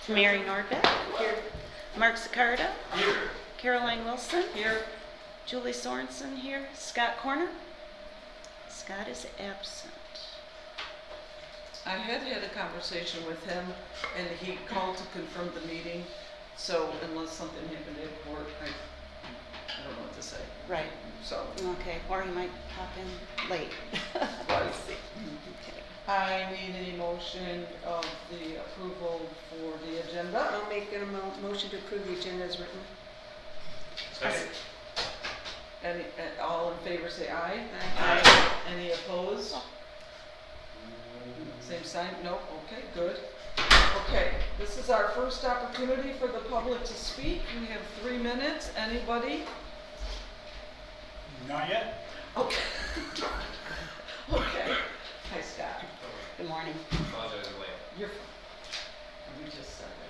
Mary Nordbeck. Here. Mark Sicarda. Here. Caroline Wilson. Here. Julie Sorensen here. Scott Corner. Scott is absent. I had a conversation with him, and he called to confirm the meeting, so unless something happened at court, I don't know what to say. Right. So, Okay, or he might pop in late. let's see. Okay. I need a motion of the approval for the agenda. I'll make a motion to approve the agenda as written. Second. Any, all in favor say aye. Aye. Any opposed? Same sign? Nope. Okay, good. Okay, this is our first opportunity for the public to speak. We have 3 minutes. Anybody? Not yet. Okay. Okay. Hi, Scott. Good morning. Apologize for late. You're fine. We just said it.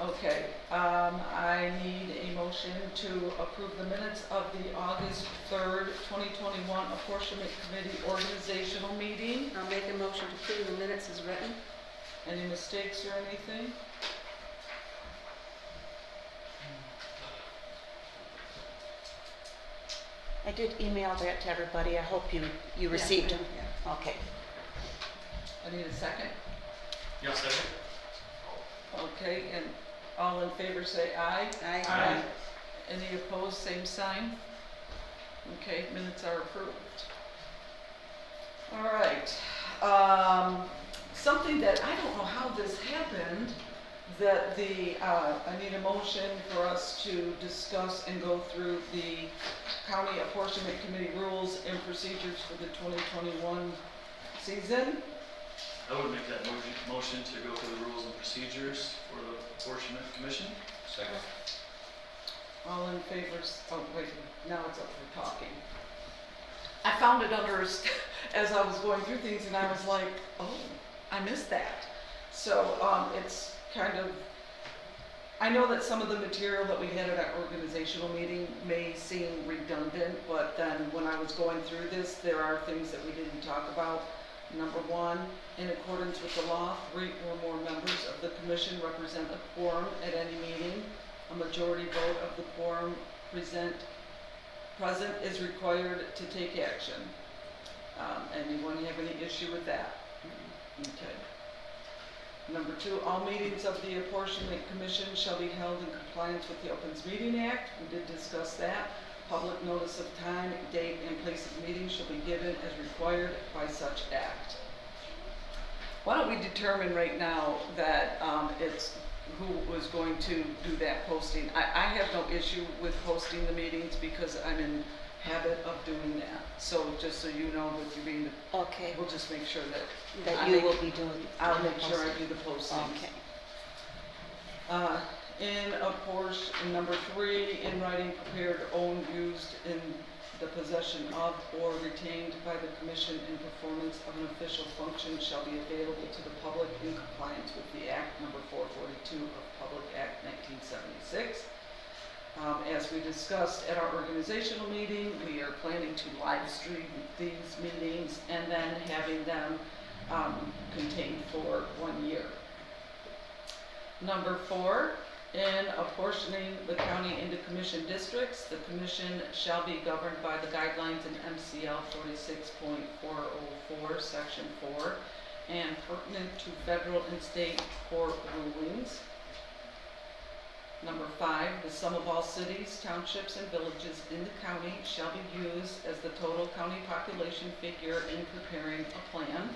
Okay, I need a motion to approve the minutes of the August 3rd, 2021 Apportionment Committee organizational meeting. I'll make a motion to approve the minutes as written. Any mistakes or anything? I did email that to everybody. I hope you received them. Yeah. Okay. I need a second. Yes, second. Okay, and all in favor say aye. Aye. Aye. Any opposed, same sign? Okay, minutes are approved. All right. Something that I don't know how this happened, that I need a motion for us to discuss and go through the County Apportionment Committee rules and procedures for the 2021 season. I would make that motion to go through the rules and procedures for the Apportionment Commission. Second. All in favor, oh wait, now it's up for talking. I found it under, as I was going through things, and I was like, oh, I missed that. So it's kind of, I know that some of the material that we had at our organizational meeting may seem redundant, but then when I was going through this, there are things that we didn't talk about. Number one, in accordance with the law, 3 or more members of the commission represent a quorum at any meeting. A majority vote of the quorum present is required to take action. Anyone have any issue with that? Okay. Number 2, all meetings of the Apportionment Commission shall be held in compliance with the Opens Meeting Act. We did discuss that. Public notice of time, date, and place of meeting shall be given as required by such act. Why don't we determine right now that it's who was going to do that posting. I have no issue with posting the meetings because I'm in habit of doing that. So just so you know, with you being, Okay. we'll just make sure that That you will be doing. I'll make sure I do the posting. Okay. In apportion, number 3, in writing prepared, owned, used in the possession of, or retained by the commission in performance of an official function shall be available to the public in compliance with the Act number 442 of Public Act 1976. As we discussed at our organizational meeting, we are planning to live stream these meetings and then having them contained for 1 year. Number 4, in apportioning the county into commission districts, the commission shall be governed by the guidelines in MCL 46.404, Section 4, and pertinent to federal and state court rulings. Number 5, the sum of all cities, townships, and villages in the county shall be used as the total county population figure in preparing a plan.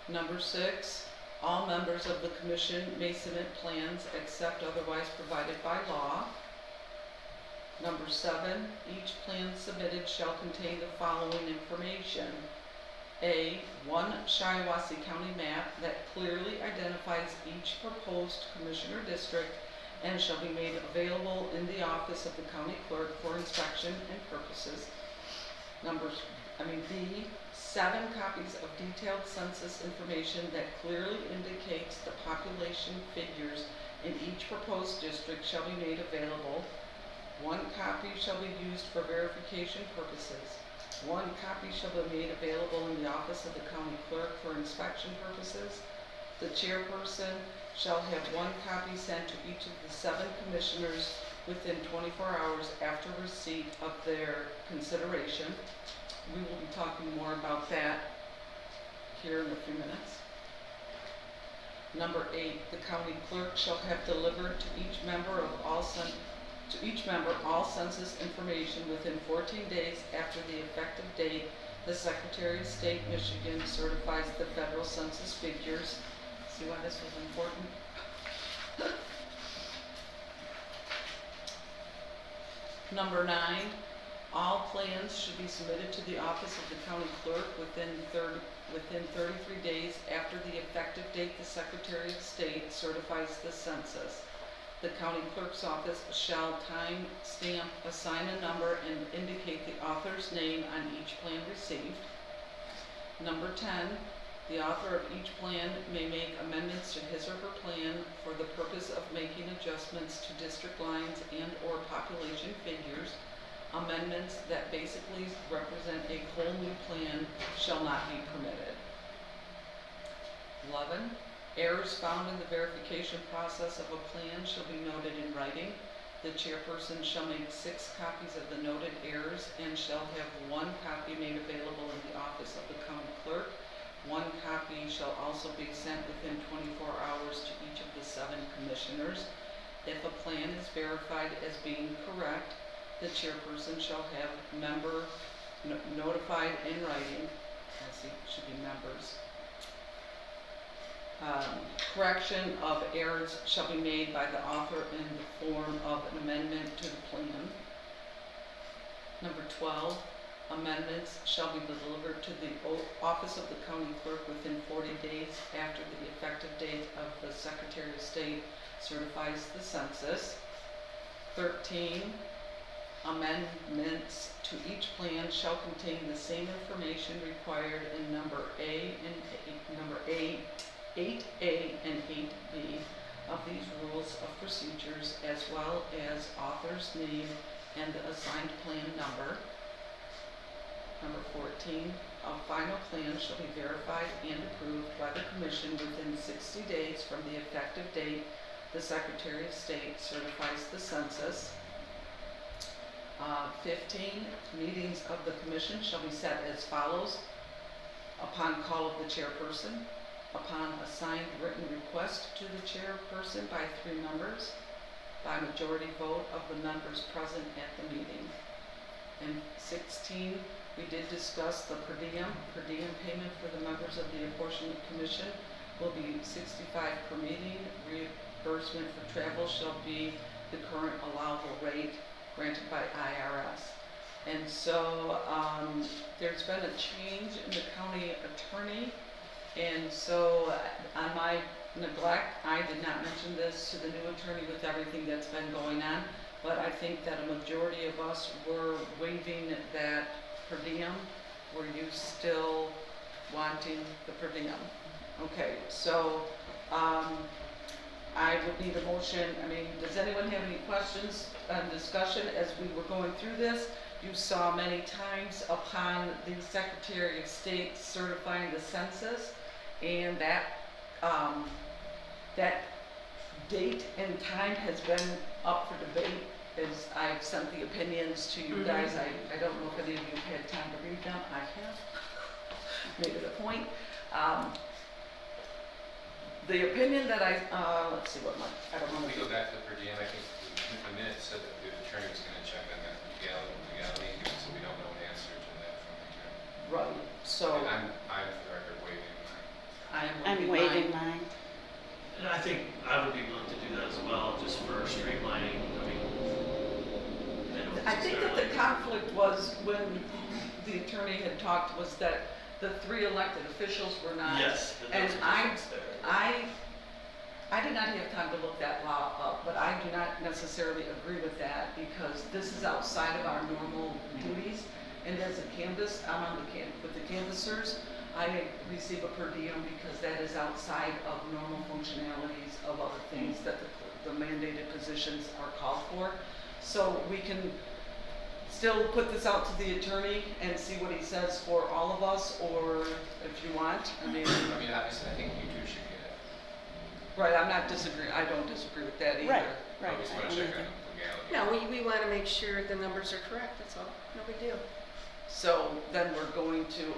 Number 6, all members of the commission may submit plans except otherwise provided by law. Number 7, each plan submitted shall contain the following information. A, 1 Shiawassee County map that clearly identifies each proposed commissioner district and shall be made available in the office of the county clerk for inspection and purposes. B, 7 copies of detailed census information that clearly indicates the population figures in each proposed district shall be made available. 1 copy shall be used for verification purposes. 1 copy shall be made available in the office of the county clerk for inspection purposes. The chairperson shall have one copy sent to each of the 7 commissioners within 24 hours after receipt of their consideration. We will be talking more about that here in a few minutes. Number 8, the county clerk shall have delivered to each member all census information within 14 days after the effective date. The Secretary of State, Michigan, certifies the federal census figures. See why this was important? Number 9, all plans should be submitted to the office of the county clerk within 33 days after the effective date the Secretary of State certifies the census. The county clerk's office shall time stamp, assign a number, and indicate the author's name on each plan received. Number 10, the author of each plan may make amendments to his or her plan for the purpose of making adjustments to district lines and/or population figures. Amendments that basically represent a whole new plan shall not be permitted. 11, errors found in the verification process of a plan shall be noted in writing. The chairperson shall make 6 copies of the noted errors and shall have 1 copy made available in the office of the county clerk. 1 copy shall also be sent within 24 hours to each of the 7 commissioners. If a plan is verified as being correct, the chairperson shall have member notified in writing. It should be members. Correction of errors shall be made by the author in the form of an amendment to the plan. Number 12, amendments shall be delivered to the office of the county clerk within 40 days after the effective date of the Secretary of State certifies the census. 13, amendments to each plan shall contain the same information required in number 8A and 8B of these rules of procedures, as well as author's name and the assigned plan number. Number 14, a final plan shall be verified and approved by the Commission within 60 days from the effective date the Secretary of State certifies the census. 15, meetings of the Commission shall be set as follows: upon call of the chairperson, upon assigned written request to the chairperson by 3 members, by majority vote of the members present at the meeting. And 16, we did discuss the per diem. Per diem payment for the members of the Apportionment Commission will be $65 per meeting. Reimbursement for travel shall be the current allowable rate granted by IRS. And so there's been a change in the county attorney, and so on my neglect, I did not mention this to the new attorney with everything that's been going on, but I think that a majority of us were waiving that per diem. Were you still wanting the per diem? Okay, so I would need a motion. I mean, does anyone have any questions and discussion as we were going through this? You saw many times upon the Secretary of State certifying the census, and that that date and time has been up for debate. As I've sent the opinions to you guys, I don't know if any of you have had time to read them. I have made it a point. The opinion that let's see what I don't know. We go back to the per diem. I think the minutes said that the attorney was going to check on that legality, so we don't know an answer to that from the attorney. Right. So And I'm for the record waiving mine. I'm waiving mine. And I think I would be willing to do that as well, just for streamlining. I think that the conflict was when the attorney had talked was that the 3 elected officials were not. Yes, And there's a I difference there. I did not have time to look that law up, but I do not necessarily agree with that because this is outside of our normal duties. And as a canvas, I'm on with the canvassers, I receive a per diem because that is outside of normal functionalities of other things that the mandated positions are called for. So we can still put this out to the attorney and see what he says for all of us, or if you want, I mean, obviously, I think you two should get it. Right, I'm not disagreeing, I don't disagree with that either. Right, We right. just I want don't to check either. on legality. No, we want to make sure the numbers are correct, that's all. No big deal. So then we're going to,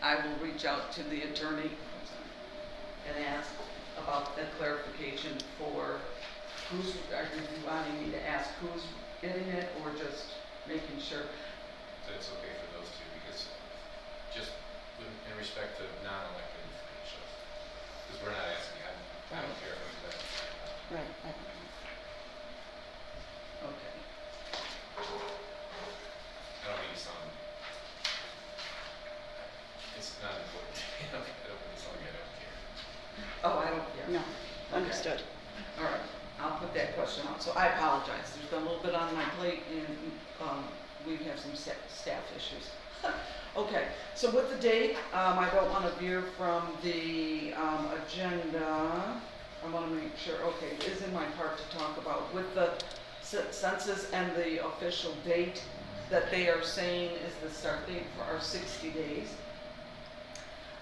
I will reach out to the attorney and ask about the clarification for who's, are you wanting me to ask who's getting it or just making sure? That's okay for those two, because just in respect to non-elected officials, because we're not asking, I don't care if it's that. Right, I don't know. Okay. I don't mean to sound, it's not important. I don't mean to sound like I don't care. Oh, I don't, yeah. No, understood. All right, I'll put that question on. So I apologize. There's been a little bit on my plate and we have some staff issues. Okay, so with the date, I don't want to veer from the agenda. I want to make sure, okay, it is in my part to talk about with the census and the official date that they are saying is the start date for our 60 days.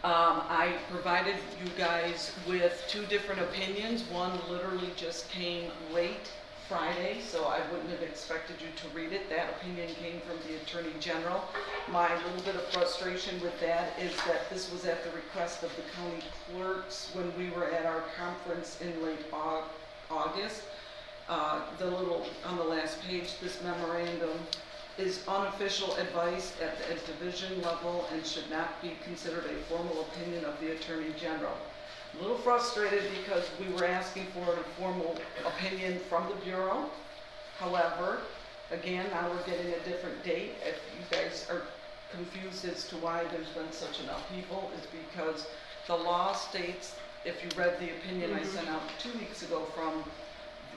I provided you guys with two different opinions. One literally just came late Friday, so I wouldn't have expected you to read it. That opinion came from the Attorney General. My little bit of frustration with that is that this was at the request of the county clerks when we were at our conference in late August. The little, on the last page, this memorandum is unofficial advice at the division level and should not be considered a formal opinion of the Attorney General. A little frustrated because we were asking for a formal opinion from the Bureau. However, again, now we're getting a different date. If you guys are confused as to why there's been such an upheaval, is because the law states, if you read the opinion I sent out 2 weeks ago from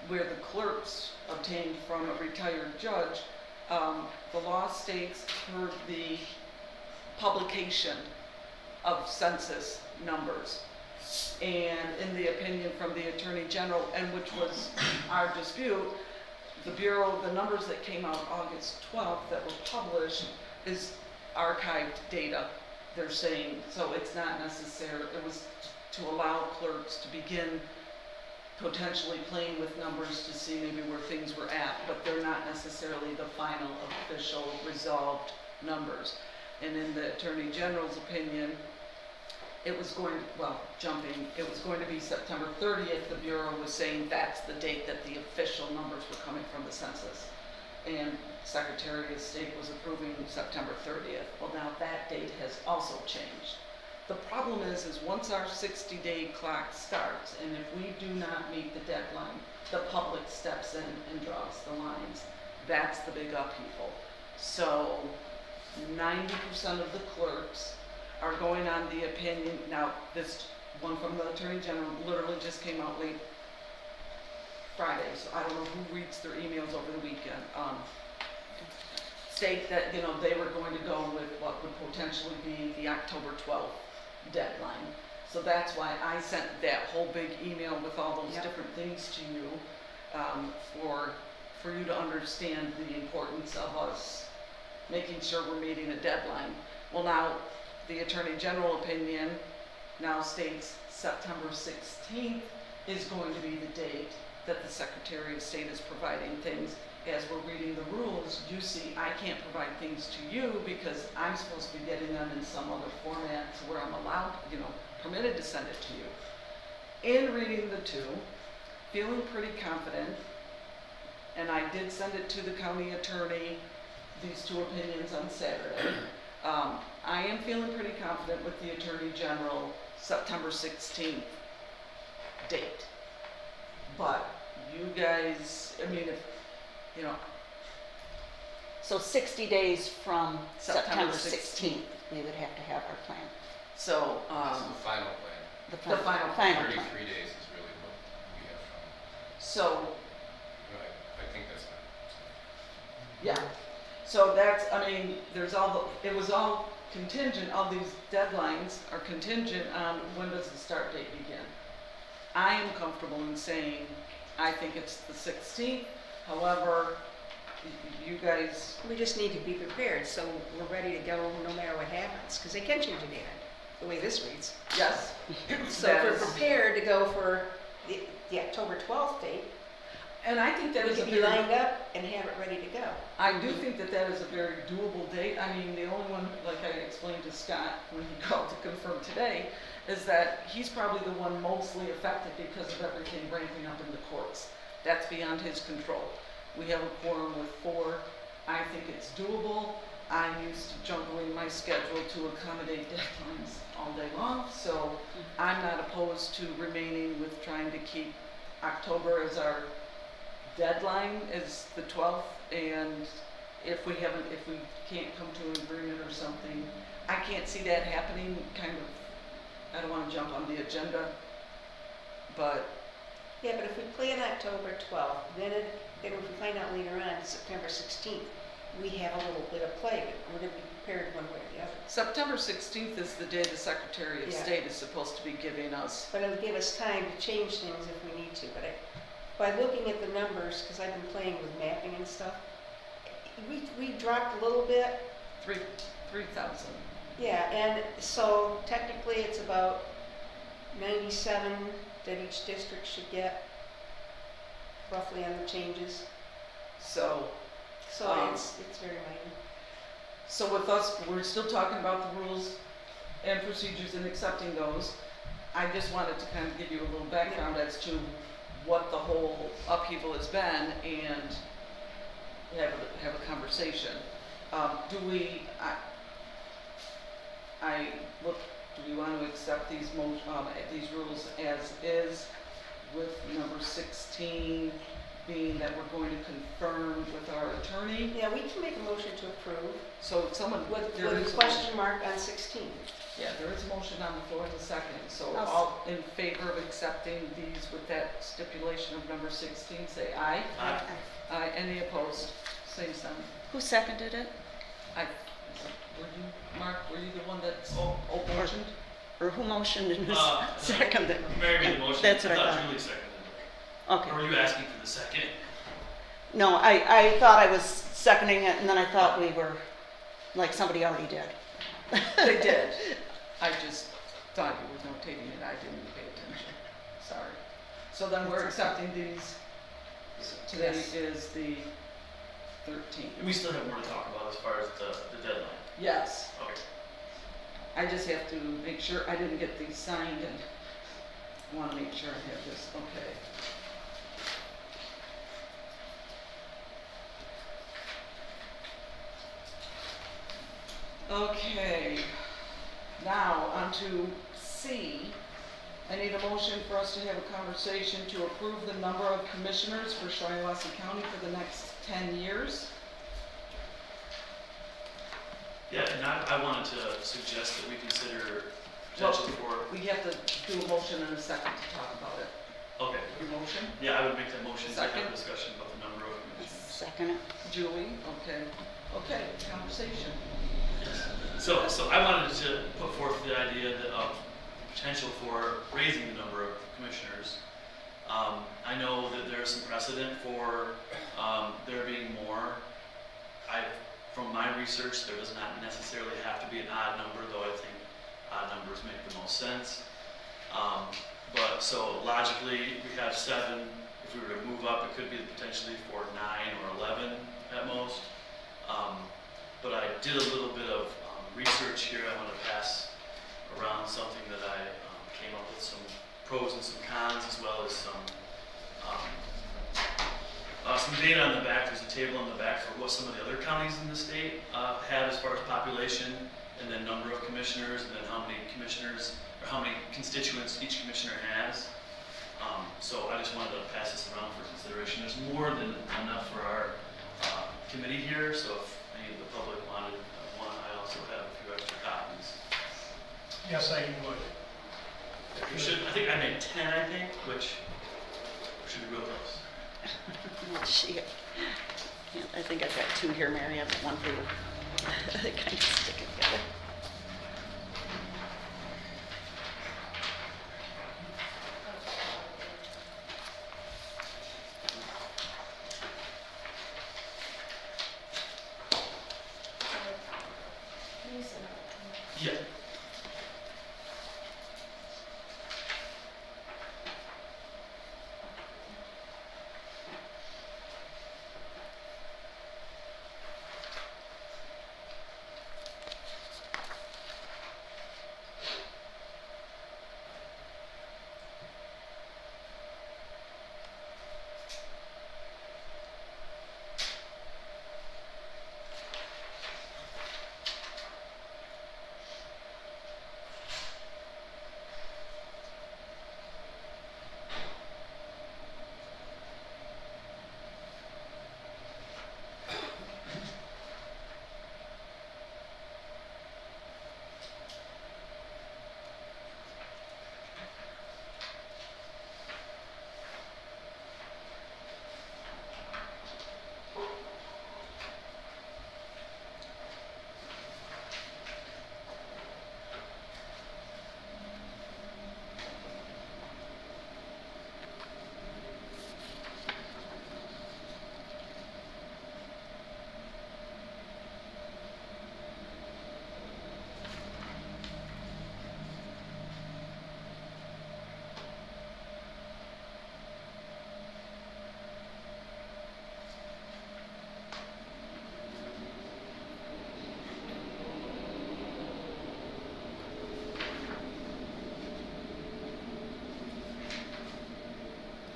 where the clerks obtained from a retired judge, the law states per the publication of census numbers. And in the opinion from the Attorney General, and which was our dispute, the Bureau, the numbers that came out August 12th that were published is archived data, they're saying. So it's not necessary, it was to allow clerks to begin potentially playing with numbers to see maybe where things were at, but they're not necessarily the final official resolved numbers. And in the Attorney General's opinion, it was going, it was going to be September 30th. The Bureau was saying that's the date that the official numbers were coming from the census. And Secretary of State was approving September 30th. Well, now that date has also changed. The problem is once our 60-day clock starts, and if we do not meet the deadline, the public steps in and draws the lines. That's the big upheaval. So 90% of the clerks are going on the opinion. Now, this one from the Attorney General literally just came out late Friday, so I don't know who reads their emails over the weekend. State that, you know, they were going to go with what would potentially be the October 12th deadline. So that's why I sent that whole big email with all those different things to you, for you to understand the importance of us making sure we're meeting a deadline. Well, now, the Attorney General opinion now states September 16th is going to be the date that the Secretary of State is providing things. As we're reading the rules, you see I can't provide things to you because I'm supposed to be getting them in some other format to where I'm allowed, you know, permitted to send it to you. In reading the two, feeling pretty confident, and I did send it to the county attorney, these two opinions on Saturday. I am feeling pretty confident with the Attorney General September 16th date. But you guys, I mean, if, you know, So 60 days from September September 16th, we would have to have our plan. so, This is the final plan. The final plan. 33 days is really what we have from, so, I think that's fine. yeah. So that's, I mean, there's all the, it was all contingent, all these deadlines are contingent on when does the start date begin. I am comfortable in saying, I think it's the 16th, however, you guys, We just need to be prepared, so we're ready to go no matter what happens, because they can change it again. the way this reads. Yes. So That if is- we're prepared to go for the October 12th date, And I think that we is a can be very, lined up and have it ready to go. I do think that that is a very doable date. I mean, the only one, like I explained to Scott when he called to confirm today, is that he's probably the one mostly affected because of everything ramping up in the courts. That's beyond his control. We have a quorum with 4. I think it's doable. I'm used to juggling my schedule to accommodate deadlines all day long, so I'm not opposed to remaining with trying to keep October as our deadline is the 12th, and if we can't come to an agreement or something, I can't see that happening, kind of, I don't wanna jump on the agenda, but, Yeah, but if we plan October 12th, then if we find out later on, September 16th, we have a little bit of play, but we're gonna be prepared one way or the other. September 16th is the day the Secretary of Yeah. State is supposed to be giving us. But it'll give us time to change things if we need to, but by looking at the numbers, because I've been playing with mapping and stuff, we dropped a little bit, 3,000. yeah, and so technically it's about 97 that each district should get, roughly on the changes, So so it's very minor. So with us, we're still talking about the rules and procedures and accepting those. I just wanted to kind of give you a little background as to what the whole upheaval has been and have a conversation. Do we want to accept these rules as is, with number 16 being that we're going to confirm with our attorney? Yeah, we can make a motion to approve So someone, with there is a a question mark on 16. Yeah, there is a motion on the floor in a second, so I'll all in favor of accepting these with that stipulation of number 16, say aye. Aye. Aye, any opposed? Same sign. Who seconded it? Were you the one that's Oh. motioned? Or who motioned and who Uh, seconded? Mary made the motion. That's what I thought thought. Julie seconded it. Okay. Or were you asking for the second? No, I thought I was seconding it, and then I thought we were, like somebody already did. They did. I just thought you were notating it, I didn't pay attention. Sorry. So then we're accepting these. Today Yes. is the 13th. And we still have more to talk about as far as the deadline. Yes. Okay. I just have to make sure, I didn't get these signed, and I want to make sure I have this, okay. Okay, now on to C. I need a motion for us to have a conversation to approve the number of commissioners for Shiawassee County for the next 10 years. Yeah, and I wanted to suggest that we consider potential for, We have to do a motion in a second to talk about it. okay. Your motion? Yeah, I would make that motion to have Second. a discussion about the number of commissioners. Second it. Julie, okay. Okay, conversation. So I wanted to put forth the idea of potential for raising the number of commissioners. I know that there's some precedent for there being more. From my research, there does not necessarily have to be an odd number, though I think odd numbers make the most sense. But so logically, we have 7. If we were to move up, it could be potentially for 9 or 11 at most. But I did a little bit of research here. I want to pass around something that I came up with, some pros and some cons, as well as some data on the back. There's a table on the back for what some of the other counties in the state have as far as population, and then number of commissioners, and then how many commissioners or how many constituents each commissioner has. So I just wanted to pass this around for consideration. There's more than enough for our committee here, so if any of the public wanted one, I also have a few extra copies. Yes, I would. We should, I think I made 10, which should be real close. Shit. Yeah, I think I've got 2 here, Mary. I've got one for you. They kind of stick it together. Yeah.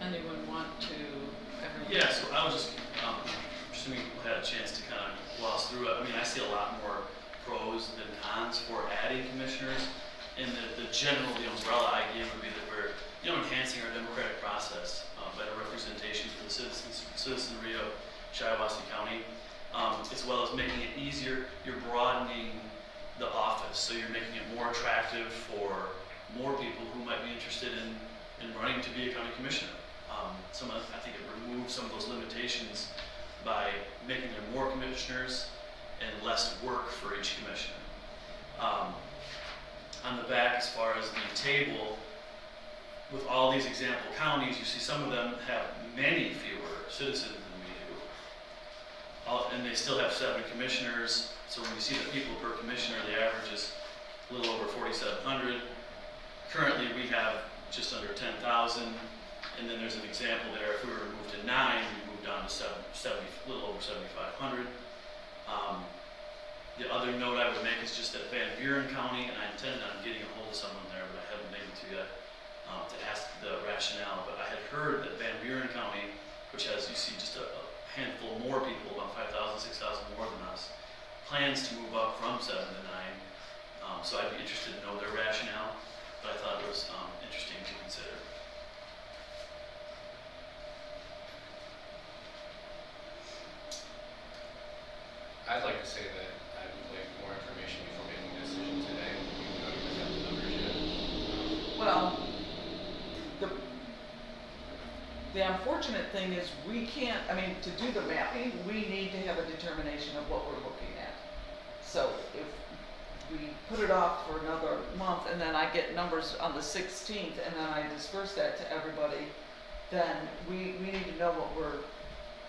Anyone want to ever? Yeah, so I was just, assuming people had a chance to kind of gloss through it. I mean, I see a lot more pros than cons for adding commissioners. And the general, the umbrella idea would be that we're, enhancing our democratic process, better representation for the citizenry of Shiawassee County, as well as making it easier. You're broadening the office, so you're making it more attractive for more people who might be interested in running to be a county commissioner. I think it removes some of those limitations by making there more commissioners and less work for each commissioner. On the back, as far as the table, with all these example counties, you see some of them have many fewer citizens than we do. And they still have 7 commissioners, so when you see the people per commissioner, the average is a little over 4,700. Currently, we have just under 10,000, and then there's an example there. If we were to move to 9, we move down to a little over 7,500. The other note I would make is just that Van Buren County, and I intended on getting a hold of someone there, but I haven't been able to yet, to ask the rationale. But I had heard that Van Buren County, which has, you see, just a handful more people, about 5,000, 6,000 more than us, plans to move up from 7 to 9. So I'd be interested to know their rationale, but I thought it was interesting to consider. I'd like to say that I would like more information before making a decision today. We don't even have the numbers yet. Well, the unfortunate thing is we can't, to do the mapping, we need to have a determination of what we're looking at. So if we put it off for another month and then I get numbers on the 16th and then I disperse that to everybody, then we need to know what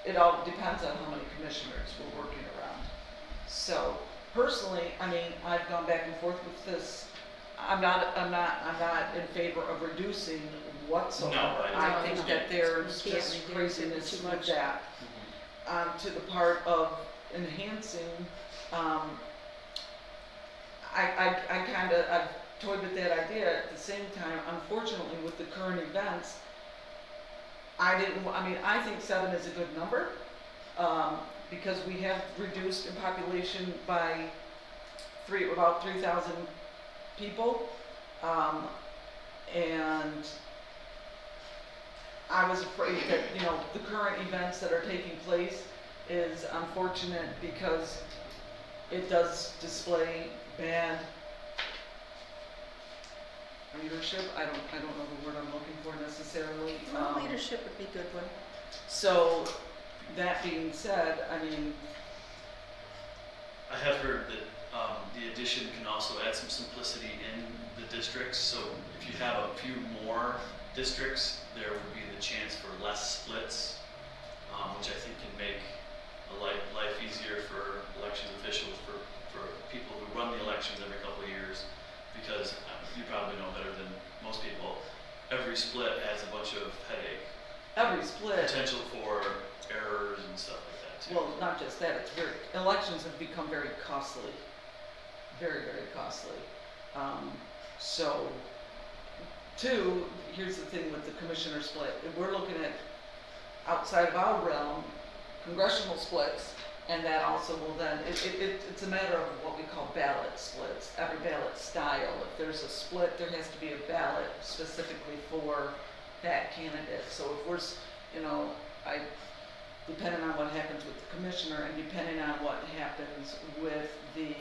it all depends on how many commissioners we're working around. So personally, I've gone back and forth with this. I'm not in favor of reducing whatsoever. No, I think that there's You can't just reduce it craziness too with much. that. To the part of enhancing, I've toyed with that idea. At the same time, unfortunately, with the current events, I think 7 is a good number, because we have reduced in population by about 3,000 people, and I was afraid that, the current events that are taking place is unfortunate because it does display bad leadership. I don't know the word I'm looking for necessarily. Well, leadership would be a good one. So, that being said, I have heard that the addition can also add some simplicity in the districts. So if you have a few more districts, there would be the chance for less splits, which I think can make life easier for election officials, for people who run the elections every couple of years, because you probably know better than most people, every split adds a bunch of headache. every split, Potential for errors and stuff like that too. well, not just that, elections have become very costly. Very, very costly. So, 2, here's the thing with the commissioner split. If we're looking at outside of our realm, congressional splits, and that also will then, it's a matter of what we call ballot splits, every ballot style. If there's a split, there has to be a ballot specifically for that candidate. So if we're, depending on what happens with the commissioner and depending on what happens with the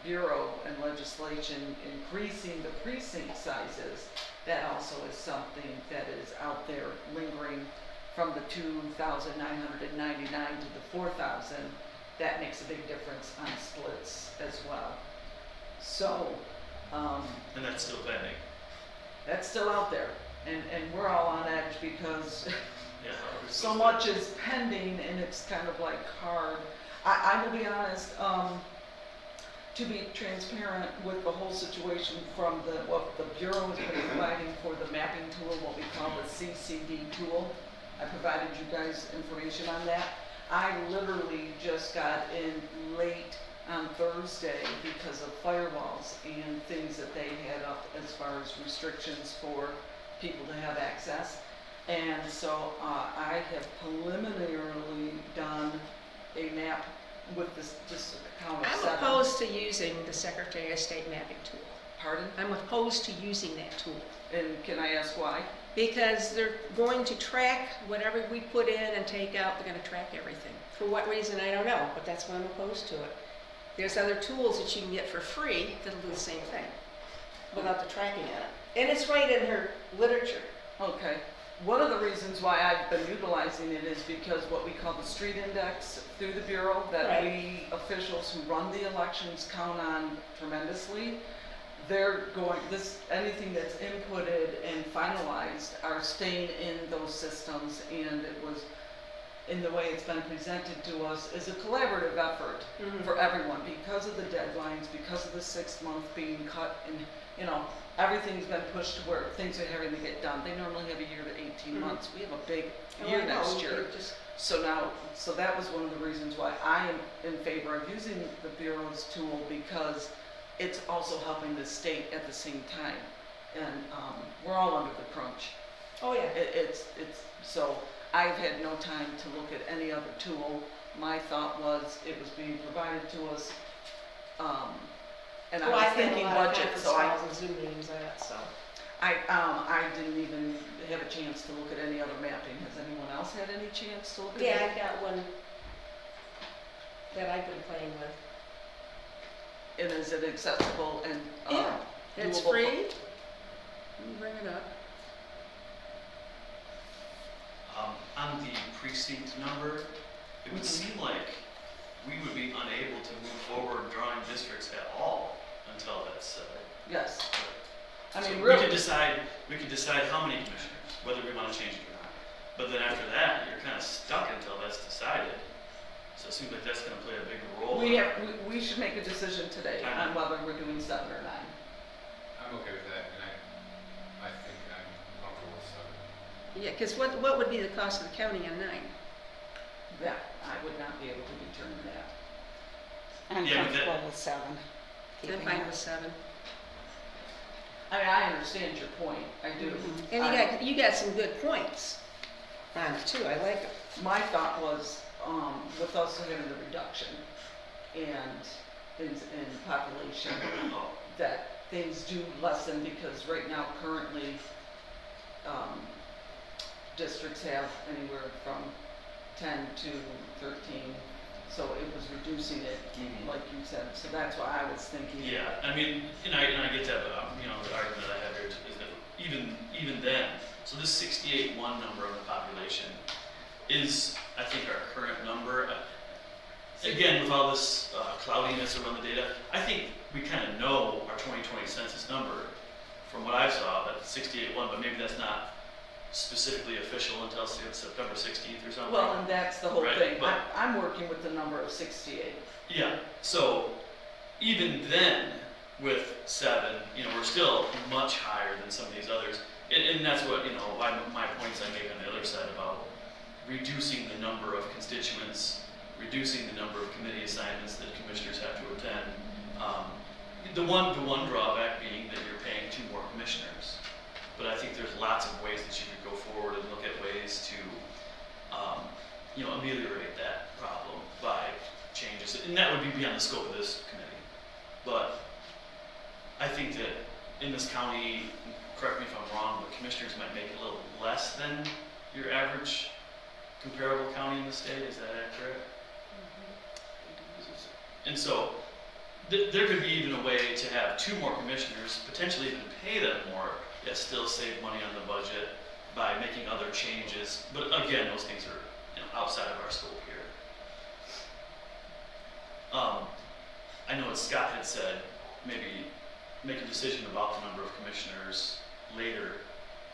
Bureau and legislation increasing the precinct sizes, that also is something that is out there lingering from the 2,999 to the 4,000. That makes a big difference on splits as well. So, And that's still pending. that's still out there. And we're all on edge because Yeah. so much is pending and it's kind of like hard. I will be honest, to be transparent with the whole situation from what the Bureau has been providing for the mapping tool, what we call the CCD tool. I provided you guys information on that. I literally just got in late on Thursday because of firewalls and things that they had up as far as restrictions for people to have access. And so I have preliminarily done a map with this count of I'm 7. opposed to using the Secretary of State mapping tool. Pardon? I'm opposed to using that tool. And can I ask why? Because they're going to track whatever we put in and take out, they're gonna track everything. For what reason, I don't know, but that's why I'm opposed to it. There's other tools that you can get for free that'll do the same thing, without the tracking in it. And it's right in her literature. Okay. One of the reasons why I've been utilizing it is because what we call the street index through the Bureau, that Right. we officials who run the elections count on tremendously. They're going, anything that's inputted and finalized are staying in those systems, and it was, in the way it's been presented to us, is a collaborative effort for everyone, because of the deadlines, because of the 6th month being cut, and, you know, everything's been pushed to where things are having to get done. They normally have a year to 18 months. We have a big year next year. So that was one of the reasons why I am in favor of using the Bureau's tool, because it's also helping the state at the same time. And we're all under the crunch. Oh, yeah. So I've had no time to look at any other tool. My thought was it was being provided to us, and I was thinking budget, so I've had a lot of conference calls and Zoom meetings on it, so. I didn't even have a chance to look at any other mapping. Has anyone else had any chance to look at it? Yeah, I've got one that I've been playing with. And is it accessible and Yeah, it's doable? free. Let me bring it up. On the precinct number, it would seem like we would be unable to move forward drawing districts at all until that's Yes. I so mean, we really. could decide how many commissioners, whether we want to change it or not. But then after that, you're kind of stuck until that's decided. So it seems like that's going to play a big role. We should make a decision today on whether we're doing 7 or 9. I'm okay with that, and I think I'm comfortable with 7. Yeah, because what would be the cost of the county on 9? That, I would not be able to determine that. I'm Yeah, but that- comfortable with 7. I'm keeping fine it. with 7. I mean, I understand your point, I do. And you got some good points on it too, I like it. My thought was, with us having the reduction and in population, that things do lessen, because right now, currently, districts have anywhere from 10 to 13, so it was reducing it, like you said, so that's why I was thinking. Yeah, I mean, and I get that, but the argument that I have here is that even then, so this 68.1 number of the population is, I think, our current number. Again, with all this cloudiness around the data, I think we kind of know our 2020 census number from what I saw, but 68.1, but maybe that's not specifically official until September 16th or something. Well, and that's the whole Right, thing. but- I'm working with the number of 68. Yeah, so even then, with 7, we're still much higher than some of these others. And that's what, my points I make on the other side about reducing the number of constituents, reducing the number of committee assignments that commissioners have to attend. The one drawback being that you're paying 2 more commissioners. But I think there's lots of ways that you could go forward and look at ways to, ameliorate that problem by changes. And that would be beyond the scope of this committee. But I think that in this county, correct me if I'm wrong, but commissioners might make it a little less than your average comparable county in the state. Is that accurate? And so there could be even a way to have 2 more commissioners, potentially even pay them more, yet still save money on the budget by making other changes. But again, those things are outside of our scope here. I know what Scott had said, maybe make a decision about the number of commissioners later.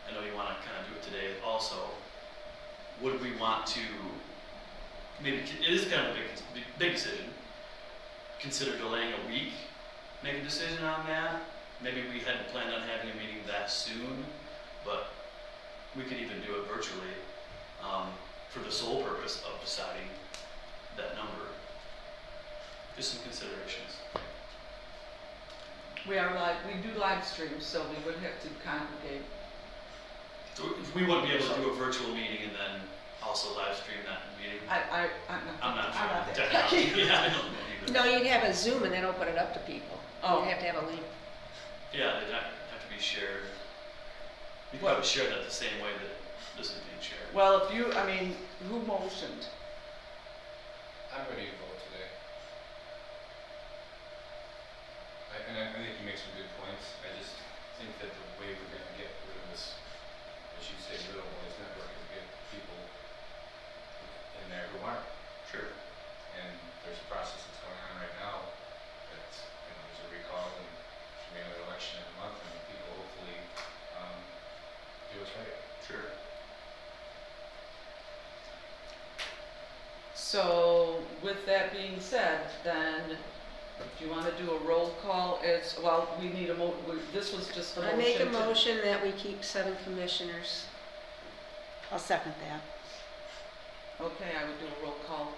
I know you want to kind of do it today also. Would we want to, maybe, it is kind of a big decision, consider delaying a week, make a decision on that? Maybe we hadn't planned on having a meeting that soon, but we could even do it virtually for the sole purpose of deciding that number. Just some considerations. We do live streams, so we would have to congregate. So we wouldn't be able to do a virtual meeting and then also live stream that meeting. I'm not sure. I'm not that Technically, techy. yeah, I don't know either. No, you'd have a Zoom and then open it up to people. Oh. You'd have to have a link. Yeah, they'd have to be shared. We could probably share that the same way that this is being shared. Well, if you, I mean, who motioned? I'm ready to vote today. I think you make some good points. I just think that the way we're gonna get rid of this, as you say, little boys network is get people in there who aren't. Sure. And there's a process that's going on right now that's, there's a recall and should be another election in a month and people hopefully, do what's right. Sure. So with that being said, then, do you wanna do a roll call as, well, we need this was just a I motion. make a to- motion that we keep 7 commissioners. I'll second that. Okay, I would do a roll call.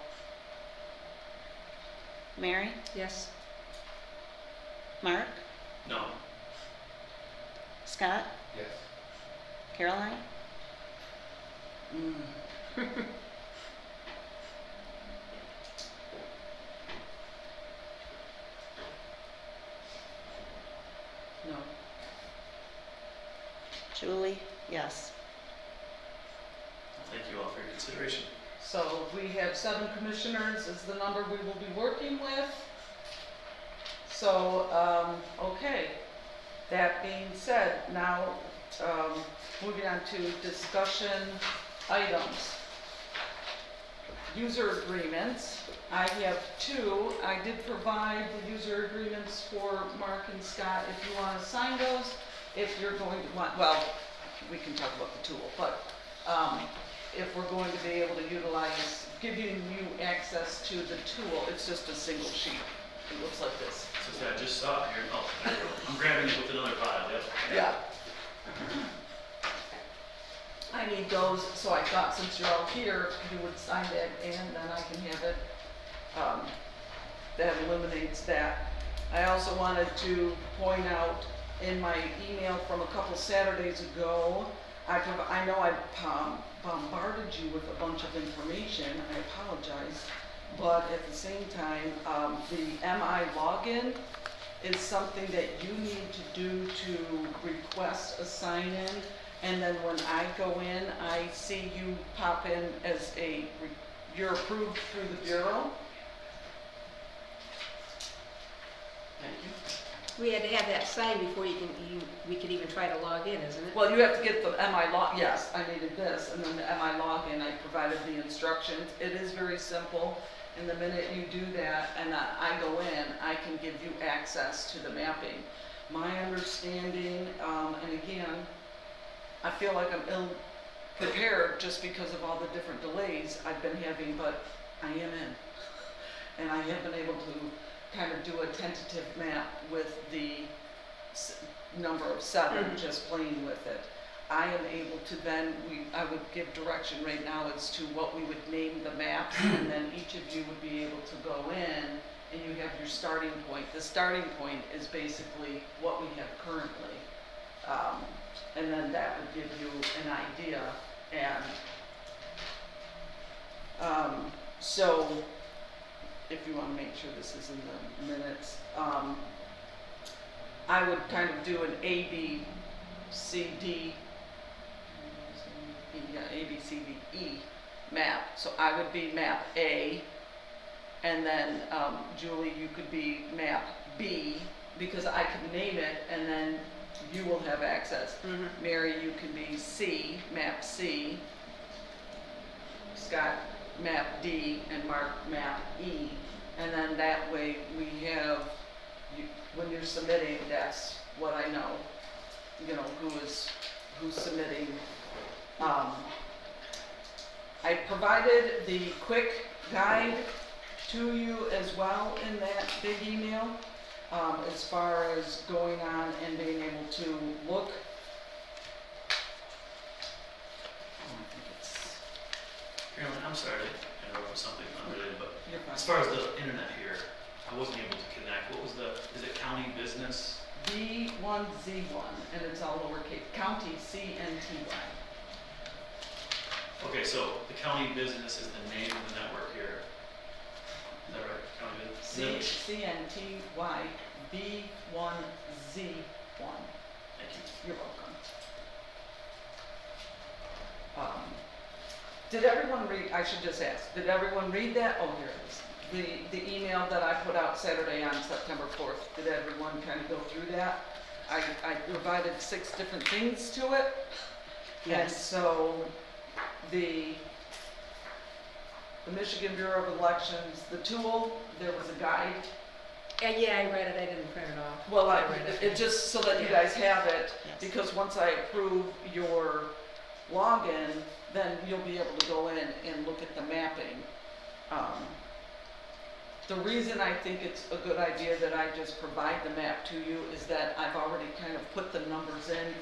Mary? Yes? Mark? No. Scott? Yes. Caroline? No. Julie? Yes. Thank you all for your consideration. So we have 7 commissioners is the number we will be working with. So, okay. That being said, now, moving on to discussion items. User agreements. I have 2. I did provide the user agreements for Mark and Scott if you want to sign those. If you're going to want, well, we can talk about the tool, but if we're going to be able to utilize, giving you access to the tool, it's just a single sheet. It looks like this. So I just saw it here. Oh, there you go. I'm grabbing it with another file, yep. Yeah. I need those, so I thought since you're all here, you would sign that and then I can have it. That eliminates that. I also wanted to point out in my email from a couple Saturdays ago, I know I bombarded you with a bunch of information, I apologize, but at the same time, the MI login is something that you need to do to request a sign-in, and then when I go in, I see you pop in as you're approved through the Bureau. Thank you. We had to have that signed before we could even try to log in, isn't it? Well, you have to get the MI log, yes, I needed this, and then the MI login, I provided the instructions. It is very simple, and the minute you do that, and I go in, I can give you access to the mapping. My understanding, and again, I feel like I'm ill-prepared just because of all the different delays I've been having, but I am in. And I have been able to kind of do a tentative map with the number of 7, just playing with it. I am able to then, I would give direction right now as to what we would name the maps, and then each of you would be able to go in, and you have your starting point. The starting point is basically what we have currently. And then that would give you an idea. And so, if you want to make sure this is in the minutes, I would kind of do an A, B, C, D, A, B, C, D, E map. So I would be map A, and then Julie, you could be map B, because I could name it, and then you will have access. Mary, you can be C, map C. Scott, map D, and Mark, map E. And then that way we have, when you're submitting, that's what I know, who's submitting. I provided the quick guide to you as well in that big email, as far as going on and being able to look. Carolyn, I'm sorry to interrupt with something unrelated, but You're fine. as far as the internet here, I wasn't able to connect. What was is it county business? B1Z1, and it's all lowercase, county, C-N-T-Y. Okay, so the county business is the name of the network here. Is that right? County business? CNTY B1Z1. Thank you. You're welcome. Did everyone read, I should just ask, did everyone read that? Oh, here it is. The email that I put out Saturday on September 4th, did everyone kind of go through that? I provided 6 different things to it. And Yes. so the Michigan Bureau of Elections, the tool, there was a guide. Yeah, I read it, I didn't print it off. Well, I read it just so that you guys have it, Yes. because once I approve your login, then you'll be able to go in and look at the mapping. The reason I think it's a good idea that I just provide the map to you is that I've already kind of put the numbers in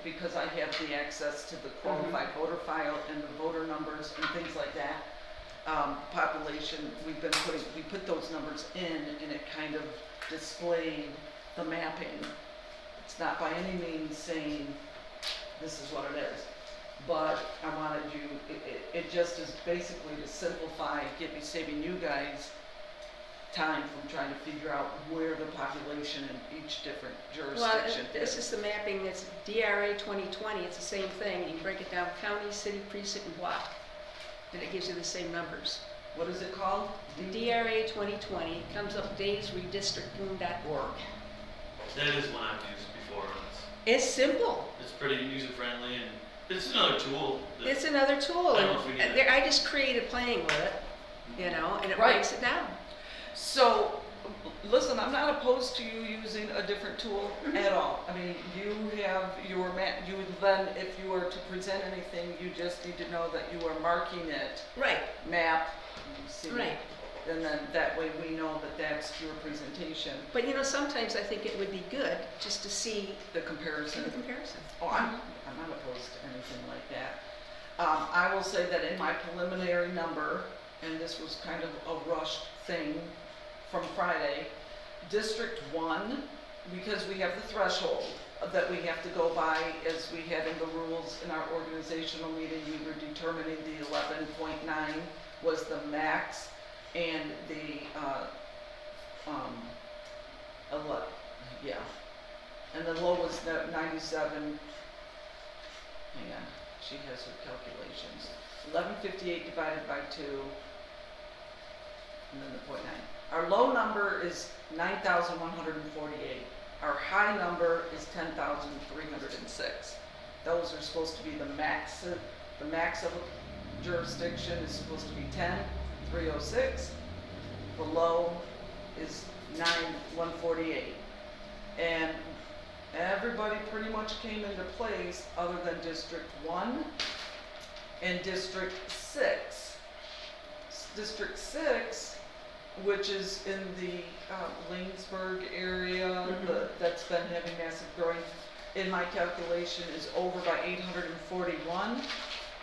because I have the access to the qualified voter file and the voter numbers and things like that. Population, we put those numbers in and it kind of displayed the mapping. It's not by any means saying this is what it is, but I wanted you, it just is basically to simplify, saving you guys time from trying to figure out where the population in each different Well, jurisdiction this is the mapping, it's DRA 2020, it's the same thing, you can break it down county, city, precinct, and block, and it gives you the same numbers. What is it called? The DRA 2020 comes up daysredistricting.org. That is one I've used before. It's simple. It's pretty user friendly and it's another tool. that- It's another tool, I don't know if we need and it. I just created playing with it, you know, and it Right. breaks it down. So, listen, I'm not opposed to you using a different tool at all. I mean, you have your map, you would then, if you were to present anything, you just need to know that you are marking it, Right, map, see. right. And then that way we know that that's your presentation, But you know, sometimes I think it would be good just to see the the comparison. comparison. Oh, I'm not opposed to anything like that. I will say that in my preliminary number, and this was kind of a rushed thing from Friday, District 1, because we have the threshold that we have to go by as we had in the rules in our organizational meeting, we were determining the 11.9 was the max, and the, and the low was 97. Hang on, she has her calculations. 1158 divided by 2, and then the 0.9. Our low number is 9,148. Our high number is 10,306. Those are supposed to be the max. The max of a jurisdiction is supposed to be 10,306. The low is 9,148. And everybody pretty much came into place other than District 1 and District 6. District 6, which is in the Lanesburg area, that's been having massive growing, in my calculation is over by 841,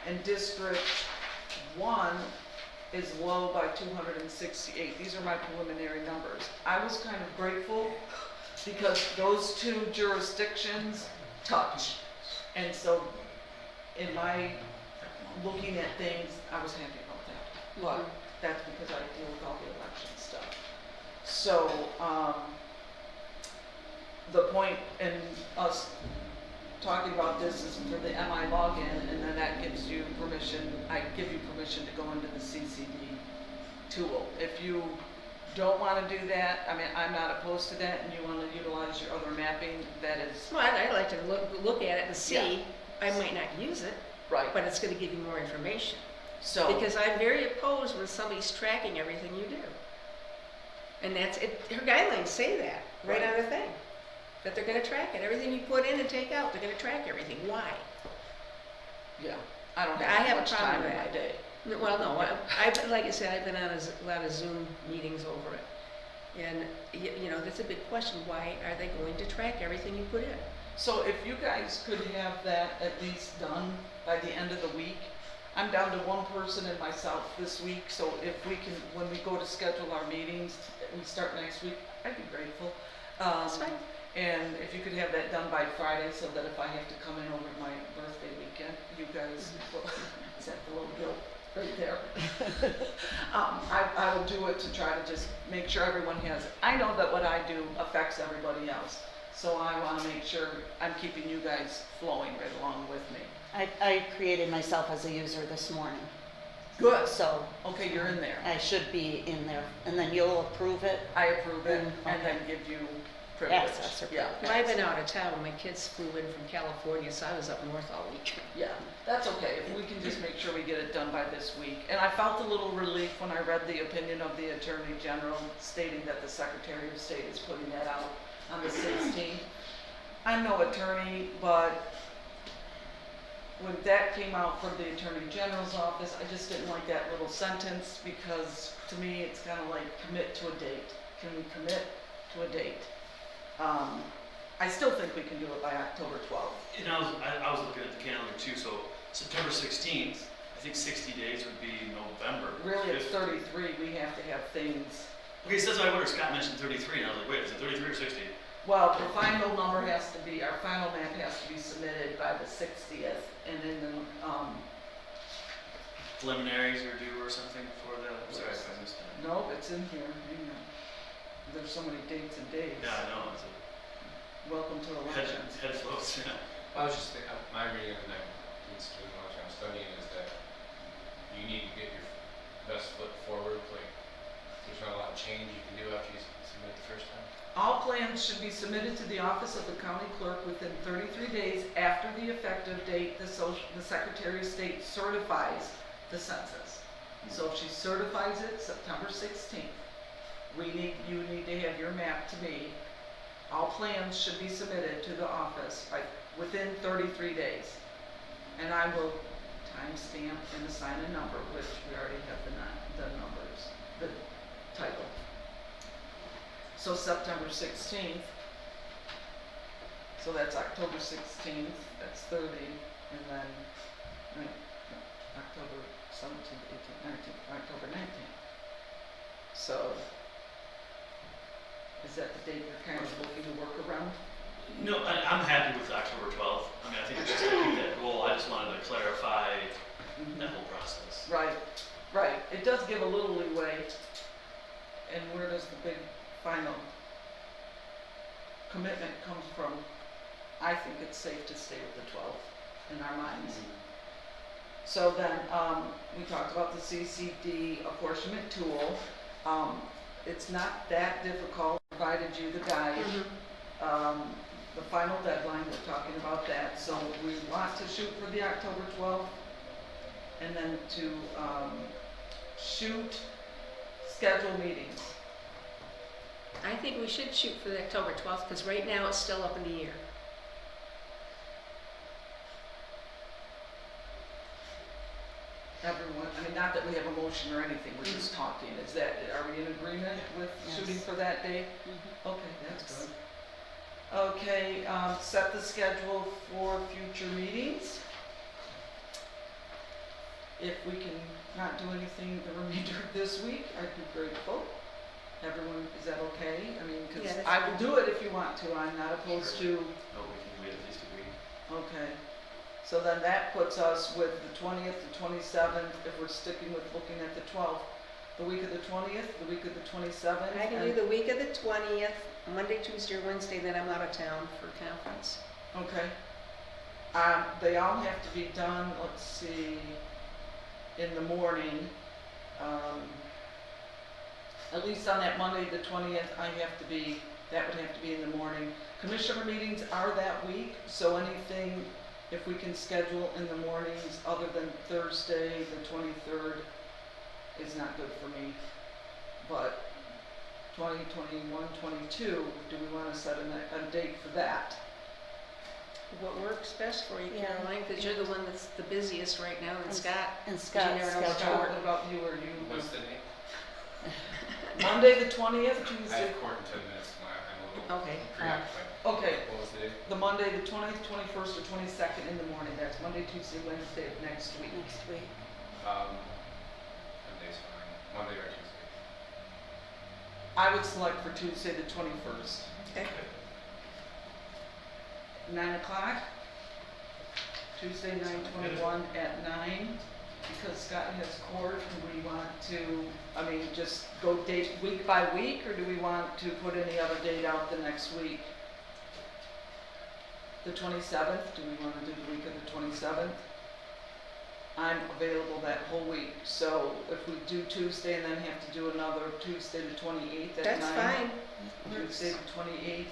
and District 1 is low by 268. These are my preliminary numbers. I was kind of grateful because those two jurisdictions touch. And so in my looking at things, I was happy about that. But that's because I deal with all the election stuff. So, the point in us talking about this is for the MI login, and then that gives you permission, I give you permission to go into the CCD tool. If you don't want to do that, I mean, I'm not opposed to that, and you want to utilize your other mapping, that is Well, I'd like to look at it and see. Yeah. I might not use it, right. but it's going to give you more information. So, Because I'm very opposed when somebody's tracking everything you do. And that's it. Her guidelines say that right on the thing, that they're going to track it. Everything you put in and take out, they're going to track everything. Why? yeah, I don't I have have a much problem time with in my that. day. Well, no, I've been, like I said, I've been on a lot of Zoom meetings over it. And, you know, that's a big question. Why are they going to track everything you put in? So if you guys could have that at least done by the end of the week, I'm down to one person and myself this week, so if we can, when we go to schedule our meetings, we start next week, I'd be grateful. That's fine. And if you could have that done by Friday, so that if I have to come in over my birthday weekend, you guys will, is that the little I will do it to try to just make sure everyone has, I know that what I do affects everybody else. So I wanna make sure I'm keeping you guys flowing right along with me. I created myself as a user this morning, Good. so Okay, you're in there. I should be in there, and then you'll approve it. I approve it Mm, and then okay. give you privilege. Access or Yeah, Well, I've been out of town, my kids flew in from California, so I was up north all week. yeah, that's okay. If we can just make sure we get it done by this week. And I felt a little relief when I read the opinion of the Attorney General stating that the Secretary of State is putting that out on the 16th. I'm no attorney, but when that came out from the Attorney General's office, I just didn't like that little sentence because to me, it's kind of like commit to a date. Can we commit to a date? I still think we can do it by October 12th. And I was looking at the calendar too, so September 16th, I think 60 days would be November. Really, it's 5th. 33, we have to have things. Okay, so that's why I wonder, Scott mentioned 33, and I was like, wait, is it 33 or 60? Well, the final number has to be, our final map has to be submitted by the 60th, and then the, Preliminaries are due or something for the, sorry if I missed that. nope, it's in here, hang on. There's so many dates and days. Yeah, I know, it's a Welcome to elections. head floats, yeah. I was just thinking, my reading of the night, I'm studying is that you need to get your best foot forward, like, there's not a lot of change you can do after you submit the first time. All plans should be submitted to the office of the county clerk within 33 days after the effective date the Secretary of State certifies the census. So if she certifies it September 16th, you need to have your map to me. All plans should be submitted to the office within 33 days. And I will timestamp and assign a number, which we already have the numbers, the title. So September 16th, so that's October 16th, that's 30, and then October 17th, 18th, 19th, October 19th. So, is that the date you're kind of looking to work around? No, I'm happy with October 12th. I mean, I think it's just to keep that goal. I just wanted to clarify that whole process. Right, right. It does give a little leeway. And where does the big final commitment come from? I think it's safe to stay with the 12th in our minds. So then, we talked about the CCD apportionment tool. It's not that difficult, provided you the guide. The final deadline, we're talking about that, so we want to shoot for the October 12th, and then to schedule meetings. I think we should shoot for the October 12th, because right now it's still up in the air. Everyone, I mean, not that we have a motion or anything, we're just talking, are we in agreement with Yes. shooting for that day? Mhm. Okay, that's good. Okay, set the schedule for future meetings. If we can not do anything the remainder of this week, I'd be grateful. Everyone, is that okay? I mean, Yeah, because that's I will fine. do it if you want to, I'm not opposed to, No, we can wait at least a week. okay. So then that puts us with the 20th, the 27th, if we're sticking with looking at the 12th. The week of the 20th, the week of the 27th. I can do the week of the 20th, Monday, Tuesday, or Wednesday, then I'm out of town for conference. Okay. They all have to be done, let's see, in the morning. At least on that Monday, the 20th, that would have to be in the morning. Commissioner meetings are that week, so anything, if we can schedule in the mornings other than Thursday, the 23rd, is not good for me. But 20, 21, 22, do we want to set a date for that? What works best for you, Yeah. Caroline, because you're the one that's the busiest right now, and Scott. And you Scott's never know what schedule. What about you or you? What's the name? Monday, the 20th, I Tuesday? have court in 10 minutes, I'm a little Okay. preoccupied. Okay, What was the date? the Monday, the 20th, 21st, or 22nd in the morning. That's Monday, Tuesday, Wednesday of next week. Next week. Monday's fine, Monday or Tuesday. I would select for Tuesday, the 21st. Okay. 9 o'clock? Tuesday, 9/21 at 9, because Scott has court, do we want to, I mean, just go date week by week, or do we want to put any other date out the next week? The 27th, do we want to do the week of the 27th? I'm available that whole week, so if we do Tuesday and then have to do another Tuesday the 28th at 9. That's fine. Tuesday the 28th,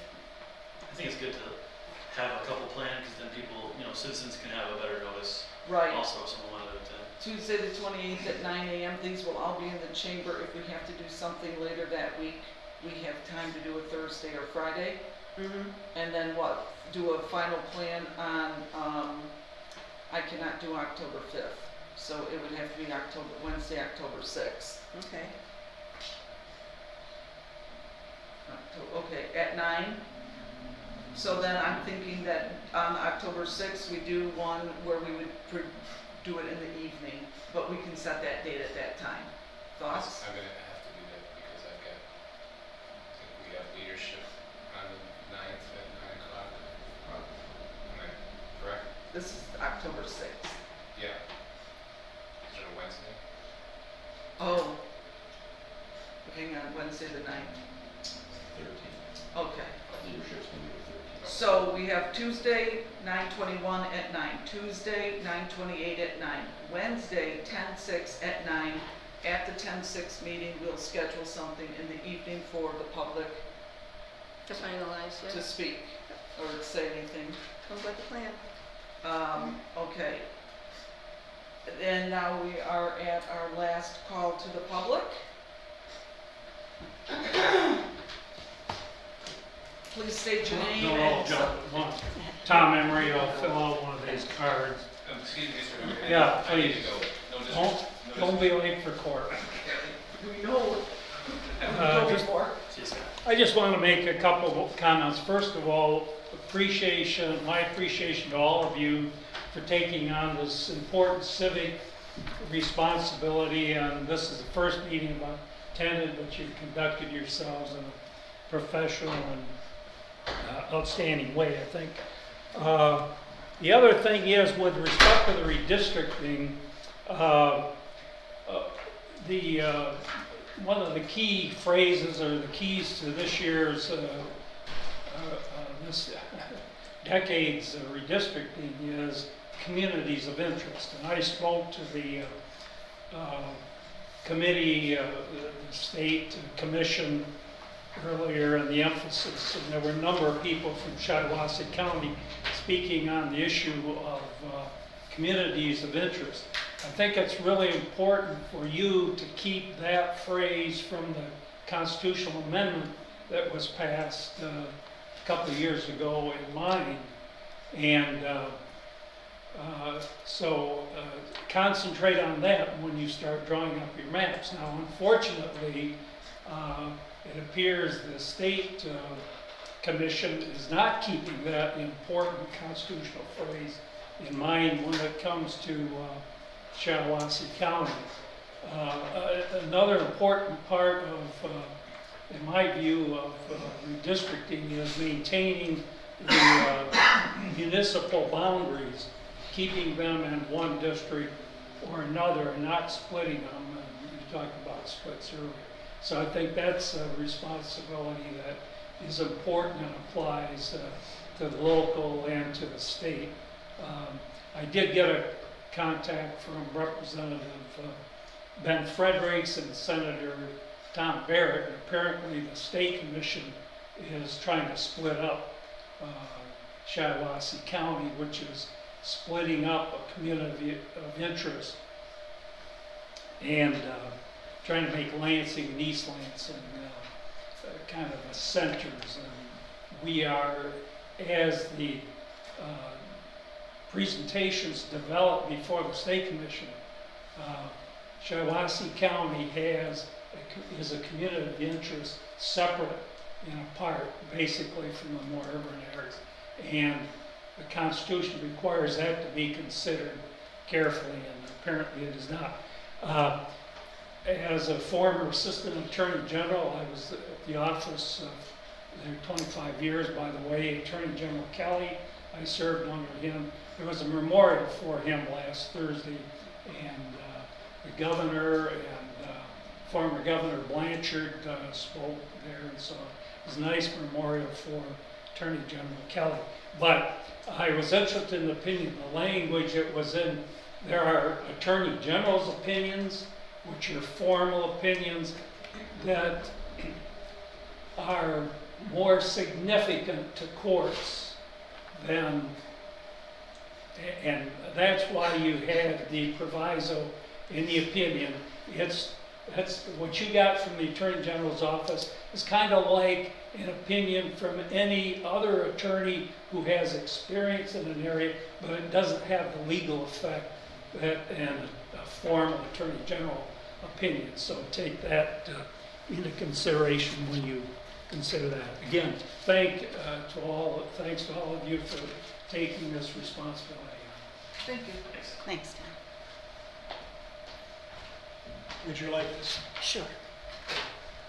I think it's good to have a couple planned, because then people, citizens can have a better notice. right. Also, if someone wanted to attend. Tuesday the 28th at 9 a.m. These will all be in the chamber. If we have to do something later that week, we have time to do a Thursday or Friday. Mm-hmm. And then what? Do a final plan on, I cannot do October 5th. So it would have to be Wednesday, October 6th. Okay. Okay, at 9. So then I'm thinking that on October 6th, we do one where we would do it in the evening, but we can set that date at that time. Thoughts? I'm gonna have to do that because I think we have leadership on the 9th at 9 o'clock. Am I correct? This is October 6th. Yeah. Is it a Wednesday? Oh. Hang on, Wednesday the 9th. 13th. Okay. Leadership's gonna be the 13th. So we have Tuesday, 9/21 at 9. Tuesday, 9/28 at 9. Wednesday, 10/6 at 9. At the 10/6 meeting, we'll schedule something in the evening for the public To finalize, to yeah. speak or to say anything. Sounds like a plan. Okay. And now we are at our last call to the public. Please state your name. They'll all jump at once. Tom Emery will fill out one of these cards. Excuse me, sir. Yeah, I need to please. go. No Don't be late for court. Do we know what Uh, we just- go before? Cheers, Scott. I just want to make a couple of comments. First of all, my appreciation to all of you for taking on this important civic responsibility. And this is the first meeting I've attended, but you've conducted yourselves in a professional and outstanding way, I think. The other thing is, with respect to the redistricting, one of the key phrases or the keys to this year's, this decade's redistricting is communities of interest. And I spoke to the committee, the state commission earlier, and the emphasis, and there were a number of people from Shiawassee County speaking on the issue of communities of interest. I think it's really important for you to keep that phrase from the constitutional amendment that was passed a couple of years ago in mind. And so concentrate on that when you start drawing up your maps. Now, unfortunately, it appears the state commission is not keeping that important constitutional phrase in mind when it comes to Shiawassee County. Another important part of, in my view, of redistricting is maintaining the municipal boundaries, keeping them in one district or another, and not splitting them. And you talked about splits earlier. So I think that's a responsibility that is important and applies to the local and to the state. I did get a contact from Representative Ben Fredericks and Senator Tom Barrett. And apparently the state commission is trying to split up Shiawassee County, which is splitting up a community of interest, and trying to make Lansing and East Lansing kind of a centers. And we are, as the presentations developed before the state commission, Shiawassee County is a community of interest separate and apart, basically, from the more urban areas. And the Constitution requires that to be considered carefully, and apparently it is not. As a former Assistant Attorney General, I was at the office there 25 years, by the way. Attorney General Kelly, I served under him. There was a memorial for him last Thursday, and the governor and former Governor Blanchard spoke there, and so it was a nice memorial for Attorney General Kelly. But I was interested in the opinion, the language it was in. There are Attorney General's opinions, which are formal opinions that are more significant to courts than, and that's why you had the proviso in the opinion. That's what you got from the Attorney General's office is kind of like an opinion from any other attorney who has experience in an area, but it doesn't have the legal effect that and a formal Attorney General opinion. So take that into consideration when you consider that. Again, thanks to all of you for taking this responsibility. Thank you. Thanks, Tom. Would you like this? Sure.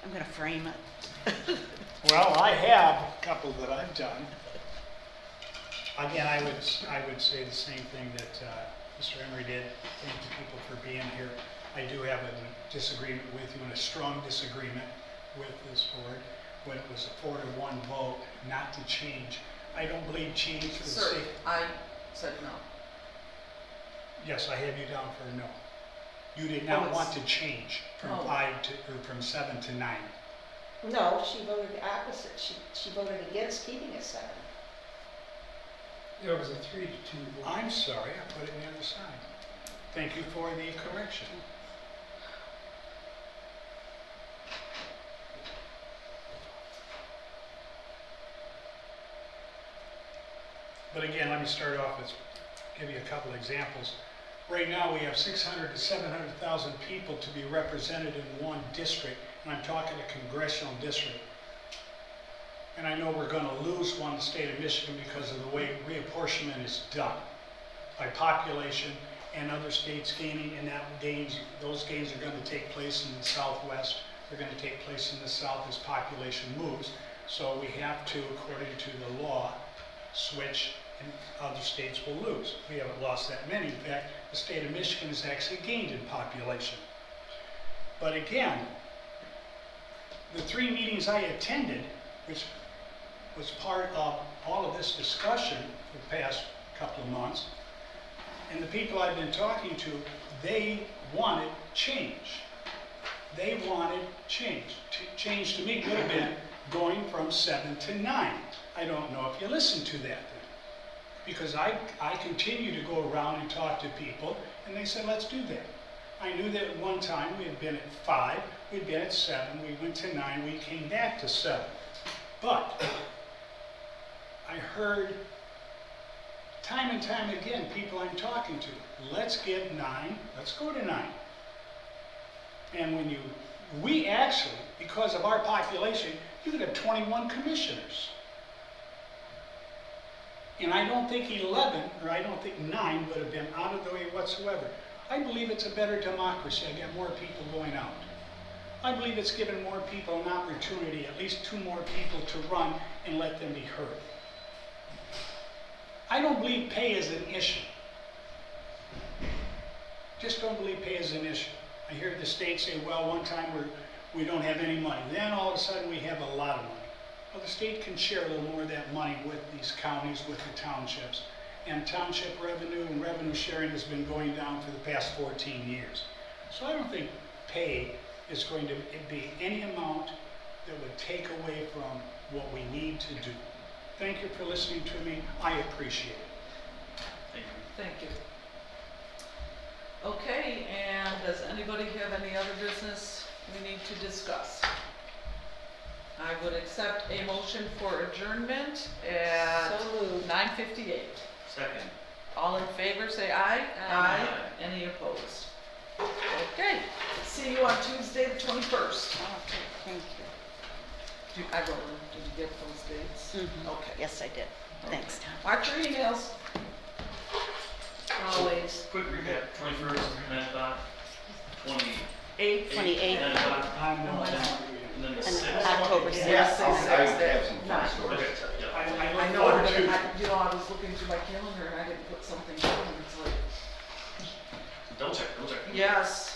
I'm gonna frame it. Well, I have a couple that I've done. Again, I would say the same thing that Mr. Emery did. Thank you people for being here. I do have a disagreement with you and a strong disagreement with this board when it was a 4-to-1 vote not to change. I don't believe change for the Sir, sake. I said no. Yes, I have you down for a no. You did not want to change from Oh. 5 to, or from 7 to 9. No, she voted the opposite. She voted against keeping it 7. There was a 3-to-2 vote. I'm sorry, I put it on the other side. Thank you for the correction. But again, let me start off with, give you a couple examples. Right now, we have 600 to 700,000 people to be represented in one district, and I'm talking a congressional district. And I know we're going to lose one in the state of Michigan because of the way reapportionment is done by population and other states gaining, and those gains are going to take place in the Southwest. They're going to take place in the South as population moves. So we have to, according to the law, switch, and other states will lose. We haven't lost that many. In fact, the state of Michigan has actually gained in population. But again, the 3 meetings I attended, which was part of all of this discussion for the past couple of months, and the people I've been talking to, they wanted change. They wanted change. Change to me could have been going from 7 to 9. I don't know if you listened to that then. Because I continue to go around and talk to people, and they said, let's do that. I knew that at one time we had been at 5, we'd been at 7, we went to 9, we came back to 7. But I heard time and time again people I'm talking to, let's get 9, let's go to 9. And when we actually, because of our population, you could have 21 commissioners. And I don't think 11, or I don't think 9 would have been out of the way whatsoever. I believe it's a better democracy. I get more people going out. I believe it's given more people an opportunity, at least 2 more people to run and let them be heard. I don't believe pay is an issue. Just don't believe pay is an issue. I hear the state say, well, one time we don't have any money. Then all of a sudden we have a lot of money. Well, the state can share a little more of that money with these counties, with the townships. And township revenue and revenue sharing has been going down for the past 14 years. So I don't think pay is going to be any amount that would take away from what we need to do. Thank you for listening to me. I appreciate it. Thank you. Thank you. Okay, and does anybody have any other business we need to discuss? I would accept a motion for adjournment at So moved. 9:58. Second. All in favor, say aye. Aye. Any opposed? Okay, see you on Tuesday the 21st. Oh, okay, thank you. I wrote them. Did you get those dates? Mhm. Okay. Yes, I did. Thanks, Tom. Watch your emails. Always. Quick recap, 21st, 9 o'clock, 8. 28. 9 o'clock, I'm not And and then the And 6th. October Yes, 6th. I have some fun stories. Okay, yeah. I know, but I was looking through my calendar and I didn't put something down. It's like, Double check. yes.